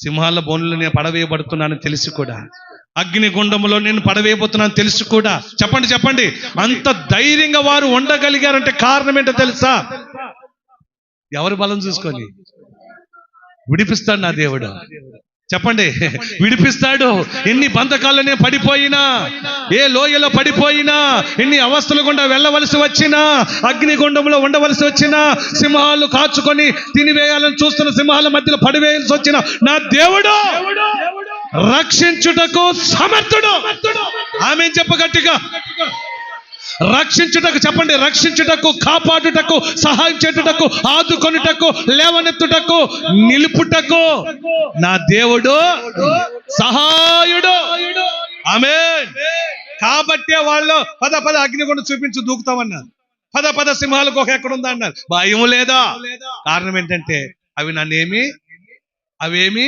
సింహాల బోనులో నేను పడవేయబడుతున్నాను తెలిసి కూడా, అగ్నిగుండంలో నేను పడవేయబోతున్నాను తెలుసు కూడా. చెప్పండి చెప్పండి, అంత ధైర్యంగా వారు ఉండగలిగారంటే కారణం ఏంటో తెలుసా? ఎవరి బలం చూసుకొని విడిపిస్తాడు నా దేవుడు. చెప్పండి, విడిపిస్తాడు. ఎన్ని బంధకాలనే పడిపోయినా, ఏ లోయలో పడిపోయినా, ఎన్ని అవస్థల గుండా వెళ్ళవలసి వచ్చినా, అగ్నిగుండంలో ఉండవలసి వచ్చినా, సింహాలు కాచుకొని తినివేయాలని చూస్తున్న సింహాల మధ్యలో పడివేయాల్సి వచ్చిన నా దేవుడు రక్షించుటకు సమర్థుడు. ఆమె చెప్పగట్టిగా, రక్షించుటకు, చెప్పండి, రక్షించుటకు, కాపాడుటకు, సహాయం చేయుటకు, ఆదుకొనుటకు, లేవనెత్తుటకు, నిలుపుటకు నా దేవుడు సహాయుడు. ఆమేన్. కాబట్టే వాళ్ళు పద అగ్నిగుండం చూపించు దూకుతామన్నారు. పద సింహాల గుహ ఎక్కడుందా అన్నారు. భయం లేదా? కారణం ఏంటంటే అవేమి